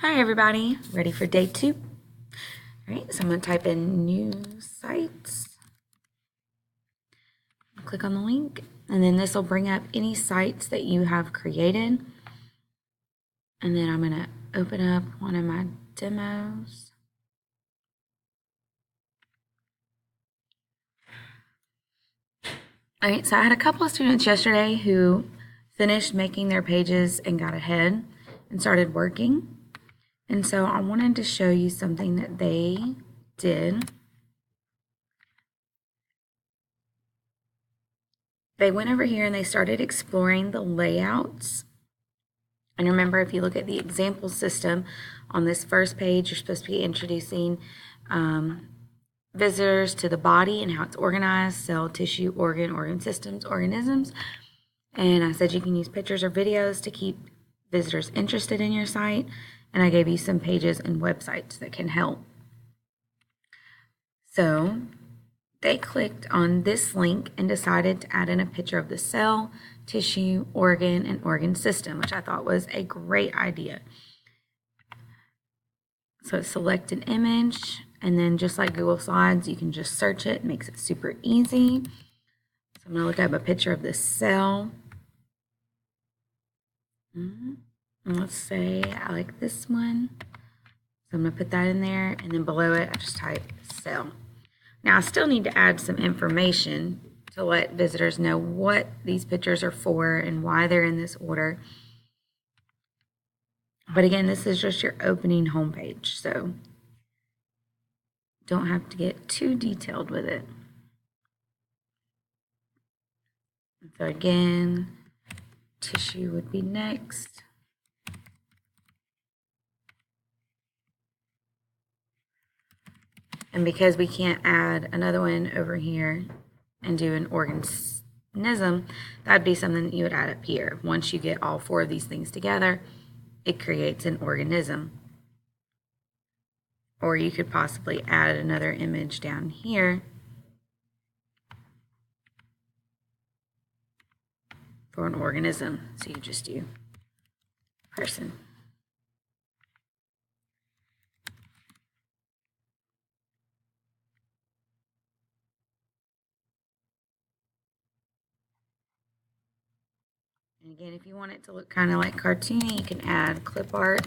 Hi everybody, ready for day 2? All right, so I'm going to type in new sites, click on the link, and then this will bring up any sites that you have created. And then I'm going to open up one of my demos. All right, so I had a couple of students yesterday who finished making their pages and got ahead and started working. And so I wanted to show you something that they did. They went over here and they started exploring the layouts. And remember, if you look at the example system on this first page, you're supposed to be introducing visitors to the body and how it's organized: cell, tissue, organ systems, organisms. And I said you can use pictures or videos to keep visitors interested in your site. And I gave you some pages and websites that can help. So they clicked on this link and decided to add in a picture of the cell, tissue, organ, and organ system, which I thought was a great idea. So select an image, and then just like Google Slides, you can just search it. It makes it super easy. So I'm going to look up a picture of this cell. And let's say I like this one. So I'm going to put that in there, and then below it, I just type cell. Now I still need to add some information to let visitors know what these pictures are for and why they're in this order. But again, this is just your opening homepage, so don't have to get too detailed with it. So again, tissue would be next. And because we can't add another one over here and do an organism, that'd be something that you would add up here. Once you get all 4 of these things together, it creates an organism. Or you could possibly add another image down here for an organism. So you just do person. And again, if you want it to look kind of like cartoony, you can add clip art.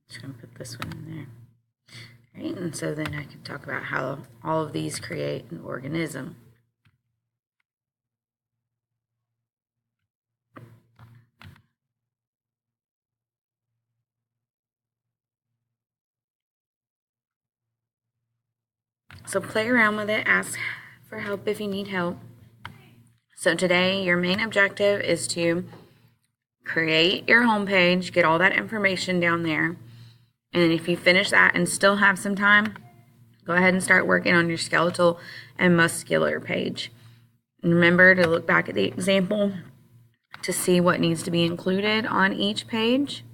Just going to put this one in there. Right, and so then I can talk about how all of these create an organism. So play around with it, ask for help if you need help. So today your main objective is to create your homepage, get all that information down there. And if you finish that and still have some time, go ahead and start working on your skeletal and muscular page. And remember to look back at the example to see what needs to be included on each page.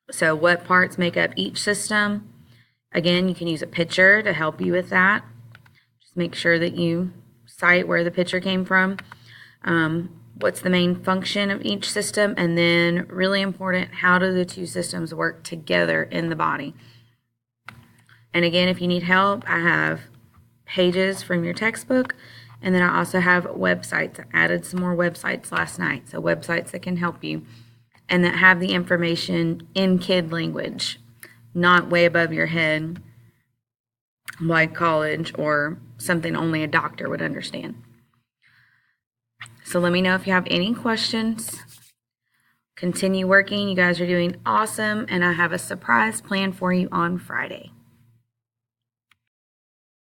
So what parts make up each system. Again, you can use a picture to help you with that. Just make sure that you cite where the picture came from. What's the main function of each system? And then, really important, how do the 2 systems work together in the body? And again, if you need help, I have pages from your textbook. And then I also have websites. I added some more websites last night. So websites that can help you and that have the information in kid language, not way above your head like college or something only a doctor would understand. So let me know if you have any questions. Continue working. You guys are doing awesome, and I have a surprise planned for you on Friday.